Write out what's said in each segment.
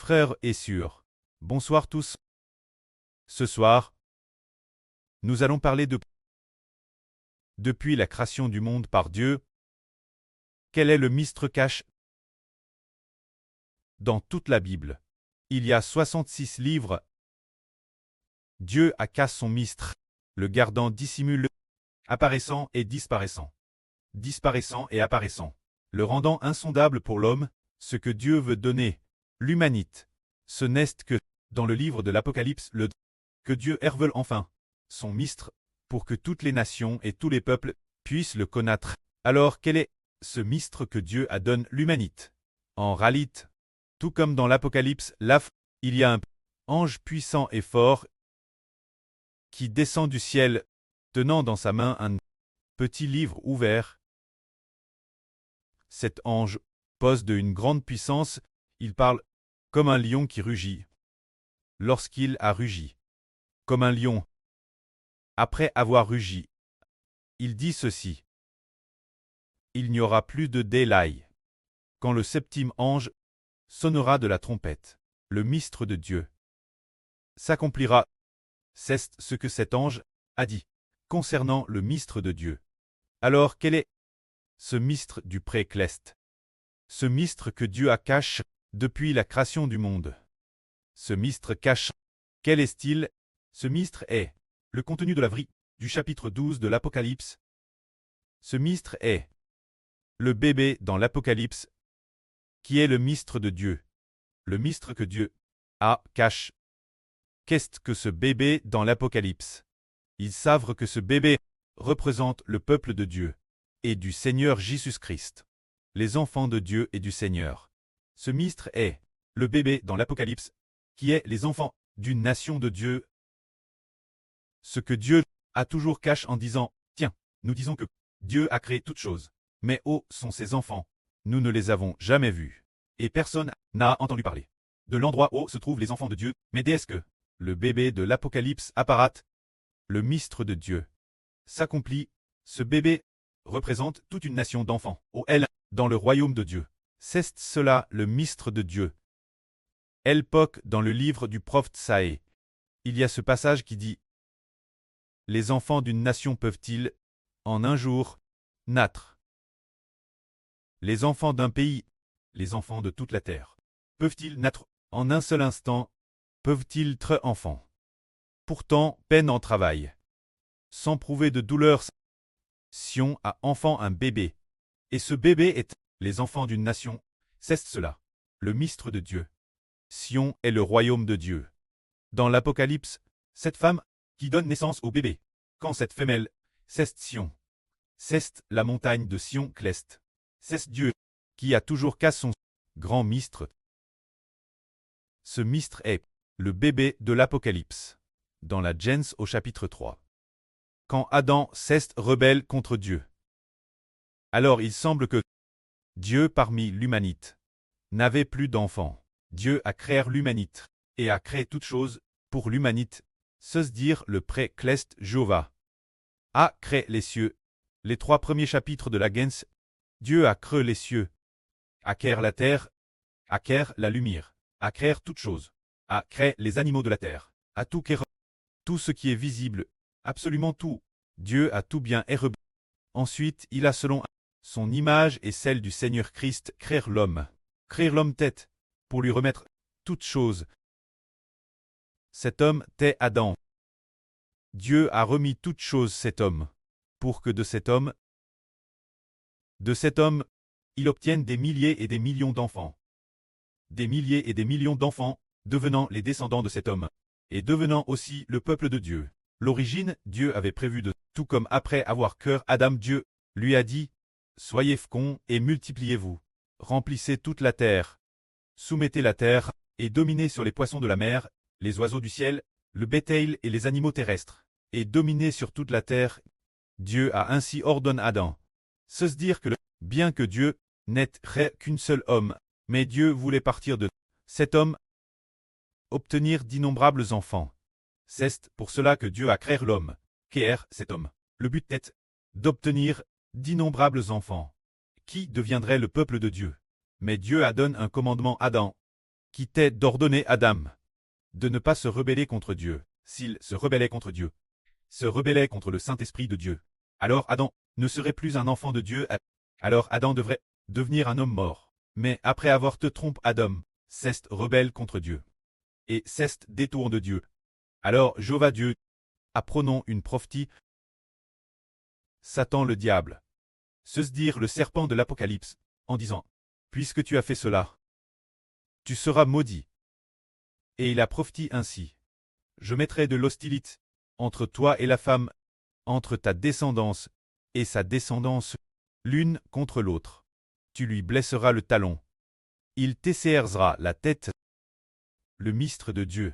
Frères et sœurs, bonsoir tous. Ce soir, nous allons parler de depuis la création du monde par Dieu. Quel est le mystère caché dans toute la Bible? Il y a 66 livres. Dieu a caché son mystère, le gardant dissimule, apparaissant et disparaissant et apparaissant, le rendant insondable pour l'homme, ce que Dieu veut donner, l'humanité. Ce n'est que, dans le livre de l'Apocalypse, que Dieu révèle enfin son mystère, pour que toutes les nations et tous les peuples puissent le connaître. Alors quel est ce mystère que Dieu a donné l'humanité? En réalité, tout comme dans l'Apocalypse, il y a un ange puissant et fort qui descend du ciel, tenant dans sa main un petit livre ouvert. Cet ange pose d'une grande puissance, il parle comme un lion qui rugit. Lorsqu'il a rugi, comme un lion, après avoir rugi, il dit ceci: il n'y aura plus de délai. Quand le septième ange sonnera de la trompette, le mystère de Dieu s'accomplira. C'est ce que cet ange a dit concernant le mystère de Dieu. Alors quel est ce mystère du pré-cleste? Ce mystère que Dieu a caché depuis la création du monde. Ce mystère caché, quel est-il? Ce mystère est le contenu de la vie du chapitre 12 de l'Apocalypse. Ce mystère est le bébé dans l'Apocalypse, qui est le mystère de Dieu. Le mystère que Dieu a caché. Qu'est-ce que ce bébé dans l'Apocalypse? Ils savent que ce bébé représente le peuple de Dieu et du Seigneur Jésus-Christ, les enfants de Dieu et du Seigneur. Ce mystère est le bébé dans l'Apocalypse, qui est les enfants d'une nation de Dieu. Ce que Dieu a toujours caché en disant: tiens, nous disons que Dieu a créé toutes choses, mais où sont ses enfants? Nous ne les avons jamais vus, et personne n'a entendu parler de l'endroit où se trouvent les enfants de Dieu. Mais dès que le bébé de l'Apocalypse apparaît, le mystère de Dieu s'accomplit. Ce bébé représente toute une nation d'enfants, dans le royaume de Dieu. C'est cela le mystère de Dieu. Époque dans le livre du prophète Saé, il y a ce passage qui dit: les enfants d'une nation peuvent-ils, en un jour, naître? Les enfants d'un pays, les enfants de toute la terre, peuvent-ils naître en un seul instant? Peuvent-ils être enfants? Pourtant, peine en travail, sans prouver de douleur. Sion a enfant un bébé, et ce bébé est les enfants d'une nation. C'est cela, le mystère de Dieu. Sion est le royaume de Dieu. Dans l'Apocalypse, cette femme qui donne naissance au bébé, quand cette femelle, c'est Sion. C'est la montagne de Sion-Cleste. C'est Dieu qui a toujours caché son grand mystère. Ce mystère est le bébé de l'Apocalypse, dans la Genèse au chapitre 3. Quand Adam s'est rebelle contre Dieu, alors il semble que Dieu parmi l'humanité n'avait plus d'enfants. Dieu a créé l'humanité et a créé toutes choses pour l'humanité, c'est-à-dire le pré-cleste Jéhovah a créé les cieux. Les 3 premiers chapitres de la Genèse, Dieu a créé les cieux, a créé la terre, a créé la lumière, a créé toutes choses, a créé les animaux de la terre, a tout créé, tout ce qui est visible, absolument tout. Dieu a tout bien créé. Ensuite, il a selon son image et celle du Seigneur Christ créé l'homme tête, pour lui remettre toutes choses. Cet homme t'est Adam. Dieu a remis toutes choses cet homme, pour que de cet homme, il obtienne des milliers et des millions d'enfants. Des milliers et des millions d'enfants, devenant les descendants de cet homme, et devenant aussi le peuple de Dieu. L'origine, Dieu avait prévu de tout comme après avoir créé Adam, Dieu lui a dit: soyez féconds et multipliez-vous, remplissez toute la terre, soumettez la terre, et dominez sur les poissons de la mer, les oiseaux du ciel, le bétail et les animaux terrestres, et dominez sur toute la terre. Dieu a ainsi ordonné à Adam. C'est-à-dire que bien que Dieu n'était qu'un seul homme, mais Dieu voulait partir de cet homme obtenir d'innombrables enfants. C'est pour cela que Dieu a créé l'homme, créé cet homme. Le but est d'obtenir d'innombrables enfants, qui deviendraient le peuple de Dieu. Mais Dieu a donné un commandement à Adam. qui t'est d'ordonner Adam de ne pas se rebeller contre Dieu. S'il se rebellait contre Dieu, se rebellait contre le Saint-Esprit de Dieu, alors Adam ne serait plus un enfant de Dieu, alors Adam devrait devenir un homme mort. Mais après avoir te trompé Adam, Ceste rebelle contre Dieu. Et Ceste détourne de Dieu. Alors Jéhovah Dieu, apprenons une prophétie. Satan le diable se dire le serpent de l'Apocalypse, en disant, puisque tu as fait cela, tu seras maudit. Et il a prophétisé ainsi. Je mettrai de l'hostilité entre toi et la femme, entre ta descendance et sa descendance, l'une contre l'autre. Tu lui blesseras le talon. Il t'esserrera la tête. Le mystre de Dieu.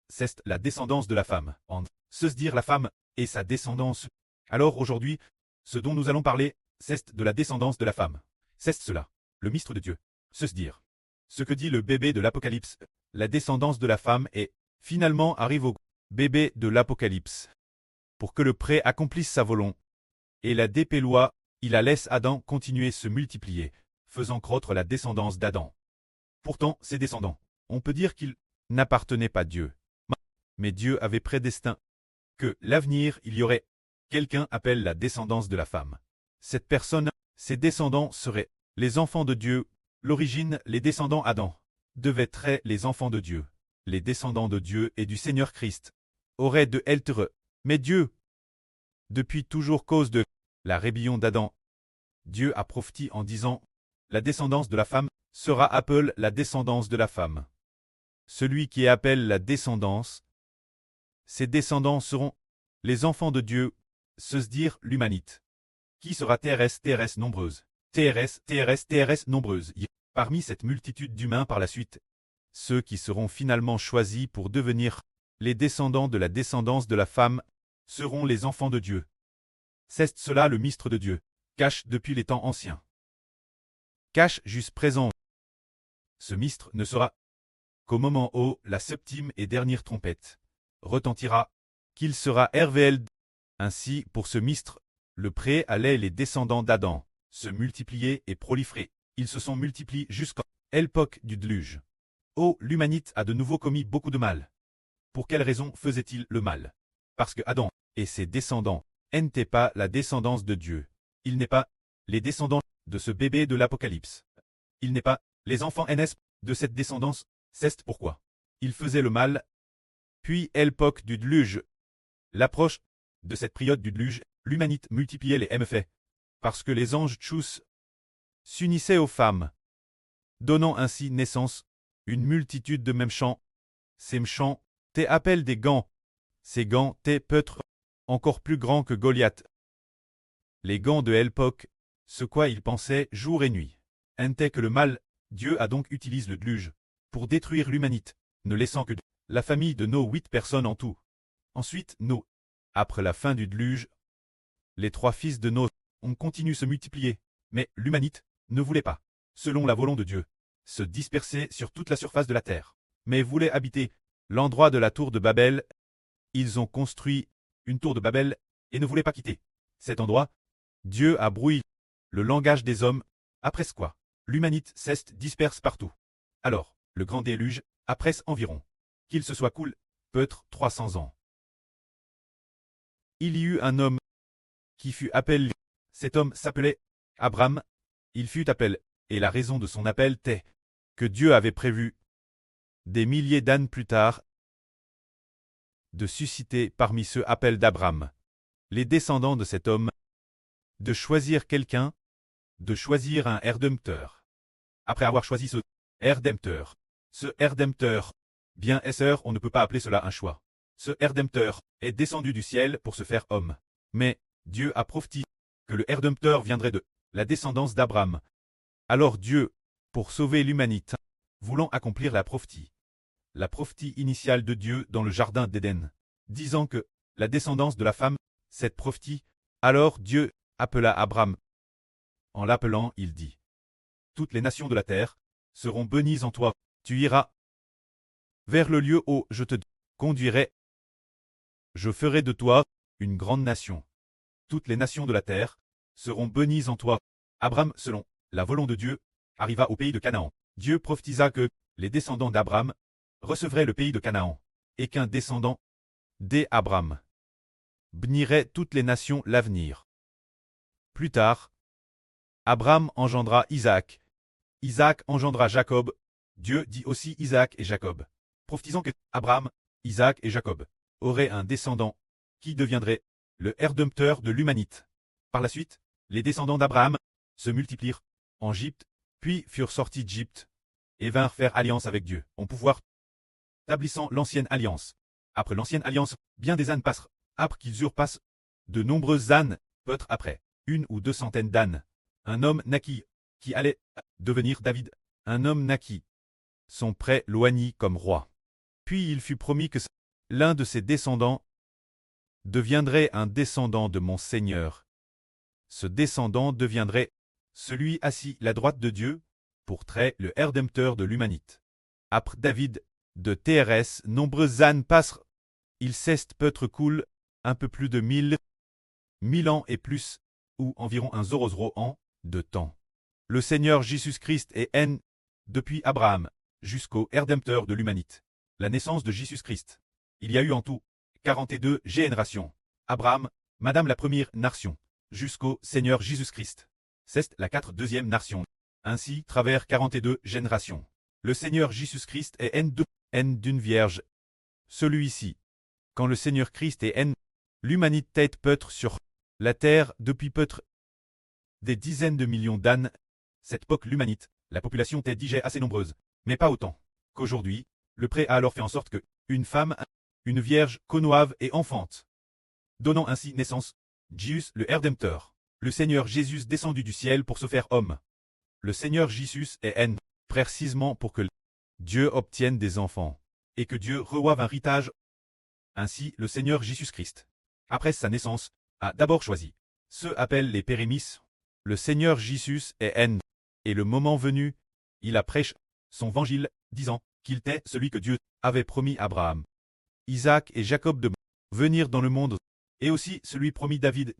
C'est la descendance de la femme. En se dire la femme et sa descendance. Alors aujourd'hui, ce dont nous allons parler, c'est de la descendance de la femme. C'est cela, le mystre de Dieu. Se dire. Ce que dit le bébé de l'Apocalypse, la descendance de la femme et, finalement arrive au bébé de l'Apocalypse. Pour que le pré accomplisse sa volonté. Et la dépéloie, il la laisse Adam continuer se multiplier, faisant croître la descendance d'Adam. Pourtant, ses descendants, on peut dire qu'ils n'appartenaient pas à Dieu. Mais Dieu avait prédestiné que l'avenir, il y aurait quelqu'un appelle la descendance de la femme. Cette personne, ses descendants seraient les enfants de Dieu. L'origine, les descendants Adam, devaient être les enfants de Dieu. Les descendants de Dieu et du Seigneur Christ auraient de être. Mais Dieu, depuis toujours cause de la rébellion d'Adam, Dieu a prophétisé en disant, la descendance de la femme sera appelée la descendance de la femme. Celui qui appelle la descendance, ses descendants seront les enfants de Dieu, se dire l'humanité. Qui sera TRS nombreuse. TRS nombreuse. Parmi cette multitude d'humains par la suite, ceux qui seront finalement choisis pour devenir les descendants de la descendance de la femme seront les enfants de Dieu. C'est cela le mystre de Dieu, cache depuis les temps anciens. Cache jusqu'à présent. Ce mystre ne sera qu'au moment où la septième et dernière trompette retentira, qu'il sera révélé. Ainsi, pour ce mystre, le pré allait les descendants d'Adam se multiplier et proliférer. Ils se sont multipliés jusqu'à l'époque du déluge. Oh, l'humanité a de nouveau commis beaucoup de mal. Pour quelle raison faisait-il le mal? Parce que Adam et ses descendants n'étaient pas la descendance de Dieu. Il n'est pas les descendants de ce bébé de l'Apocalypse. Il n'est pas les enfants NS de cette descendance. C'est pourquoi il faisait le mal. Puis, l'époque du déluge, l'approche de cette période du déluge, l'humanité multipliait les méfaits, parce que les anges tchous s'unissaient aux femmes, donnant ainsi naissance une multitude de méchants. Ces méchants appellent des gants. Ces gants peut-être encore plus grands que Goliath. Les gants de l'époque, ce quoi ils pensaient jour et nuit. N'était que le mal, Dieu a donc utilisé le déluge pour détruire l'humanité, ne laissant que la famille de nos 8 personnes en tout. Ensuite, après la fin du déluge, les 3 fils de Noé ont continué se multiplier, mais l'humanité ne voulait pas, selon la volonté de Dieu, se disperser sur toute la surface de la terre, mais voulait habiter l'endroit de la tour de Babel. Ils ont construit une tour de Babel et ne voulaient pas quitter cet endroit. Dieu a brouillé le langage des hommes, après ce quoi, l'humanité s'est disperse partout. Alors, le grand déluge, après environ, qu'il se soit cool, peut-être 300 ans. Il y eut un homme qui fut appelé. Cet homme s'appelait Abraham. Il fut appelé, et la raison de son appel était que Dieu avait prévu, des milliers d'années plus tard, de susciter parmi ceux appels d'Abraham, les descendants de cet homme, de choisir quelqu'un, de choisir un Rédempteur. Après avoir choisi ce Rédempteur, bien sœur, on ne peut pas appeler cela un choix. Ce Rédempteur est descendu du ciel pour se faire homme. Mais Dieu a prophétisé que le Rédempteur viendrait de la descendance d'Abraham. Alors Dieu, pour sauver l'humanité, voulant accomplir la prophétie initiale de Dieu dans le jardin d'Éden, disant que la descendance de la femme, cette prophétie, alors Dieu appela Abraham. En l'appelant, il dit, toutes les nations de la terre seront bénies en toi, tu iras vers le lieu où je te conduirai. Je ferai de toi une grande nation. Toutes les nations de la terre seront bénies en toi. Abraham, selon la volonté de Dieu, arriva au pays de Canaan. Dieu prophétisa que les descendants d'Abraham recevraient le pays de Canaan, et qu'un descendant d'Abraham bénirait toutes les nations l'avenir. Plus tard, Abraham engendra Isaac. Isaac engendra Jacob. Dieu dit aussi Isaac et Jacob, prophétisant que Abraham, Isaac et Jacob auraient un descendant qui deviendrait le rédempteur de l'humanité. Par la suite, les descendants d'Abraham se multiplièrent en Égypte, puis furent sortis d'Égypte et vinrent faire alliance avec Dieu, en pouvoir établissant l'ancienne alliance. Après l'ancienne alliance, bien des ânes passèrent, après qu'ils eurent passé de nombreux ânes, peut-être après 1 ou 2 centaines d'ânes. Un homme naquit, qui allait devenir David. Un homme naquit. Son prêtre l'oignit comme roi. Puis il fut promis que l'un de ses descendants deviendrait un descendant de mon Seigneur. Ce descendant deviendrait celui assis à la droite de Dieu, pour trait le rédempteur de l'humanité. Après David, de TRS, nombreux ânes passent. Il cesse peut-être cool, un peu plus de 1000 ans et plus, ou environ un zoro an, de temps. Le Seigneur Jésus-Christ est N, depuis Abraham, jusqu'au rédempteur de l'humanité. La naissance de Jésus-Christ. Il y a eu en tout 42 générations. Abraham, Madame la première nation, jusqu'au Seigneur Jésus-Christ. C'est la 42e nation. Ainsi, travers 42 générations. Le Seigneur Jésus-Christ est N d'une vierge. Celui-ci. Quand le Seigneur Christ est N, l'humanité peut-être sur la terre depuis peut-être des dizaines de millions d'ânes. Cette époque l'humanité, la population était déjà assez nombreuse, mais pas autant qu'aujourd'hui. Le prêtre a alors fait en sorte que une femme, une vierge, connoive et enfante, donnant ainsi naissance, Jésus le rédempteur, le Seigneur Jésus descendu du ciel pour se faire homme. Le Seigneur Jésus est N, précisément pour que Dieu obtienne des enfants, et que Dieu reçoive un héritage. Ainsi, le Seigneur Jésus-Christ, après sa naissance, a d'abord choisi ceux appellent les pérémisses. Le Seigneur Jésus est N, et le moment venu, il a prêché son évangile, disant qu'il était celui que Dieu avait promis à Abraham, Isaac et Jacob de venir dans le monde, et aussi celui promis David,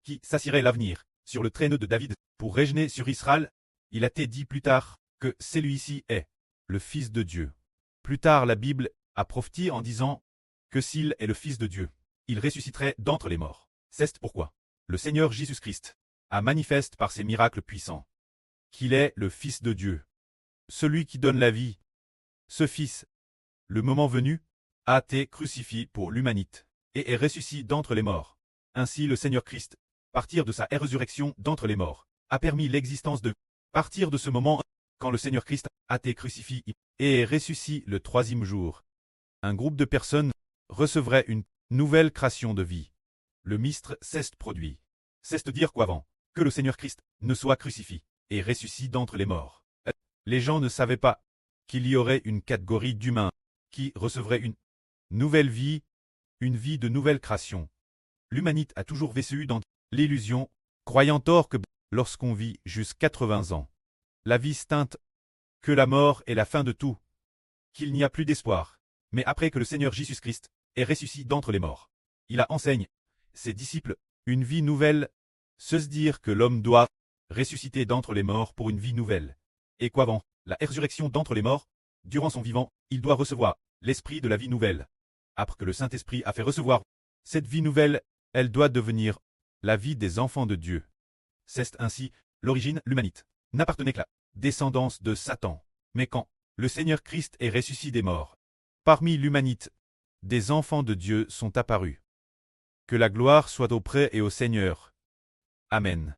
qui s'assirait l'avenir sur le traîneau de David pour régner sur Israël. Il a été dit plus tard que celui-ci est le Fils de Dieu. Plus tard, la Bible a prophétisé en disant que s'il est le Fils de Dieu, il ressusciterait d'entre les morts. C'est pourquoi le Seigneur Jésus-Christ a manifesté par ses miracles puissants qu'il est le Fils de Dieu, celui qui donne la vie. Ce Fils, le moment venu, a été crucifié pour l'humanité et est ressuscité d'entre les morts. Ainsi le Seigneur Christ, partir de sa résurrection d'entre les morts, a permis l'existence de partir de ce moment, quand le Seigneur Christ a été crucifié et est ressuscité le 3e jour. Un groupe de personnes recevrait une nouvelle création de vie. Le mystère s'est produit. C'est dire qu'avant que le Seigneur Christ ne soit crucifié et ressuscité d'entre les morts, les gens ne savaient pas qu'il y aurait une catégorie d'humains qui recevraient une nouvelle vie, une vie de nouvelle création. L'humanité a toujours vécu dans l'illusion, croyant tort que lorsqu'on vit jusqu'à 80 ans, la vie s'teinte, que la mort est la fin de tout, qu'il n'y a plus d'espoir. Mais après que le Seigneur Jésus-Christ est ressuscité d'entre les morts, il a enseigné ses disciples une vie nouvelle, se dire que l'homme doit ressusciter d'entre les morts pour une vie nouvelle, et qu'avant la résurrection d'entre les morts, durant son vivant, il doit recevoir l'esprit de la vie nouvelle. Après que le Saint-Esprit a fait recevoir cette vie nouvelle, elle doit devenir la vie des enfants de Dieu. C'est ainsi l'origine l'humanité n'appartenait que la descendance de Satan. Mais quand le Seigneur Christ est ressuscité des morts, parmi l'humanité, des enfants de Dieu sont apparus. Que la gloire soit auprès et au Seigneur. Amen.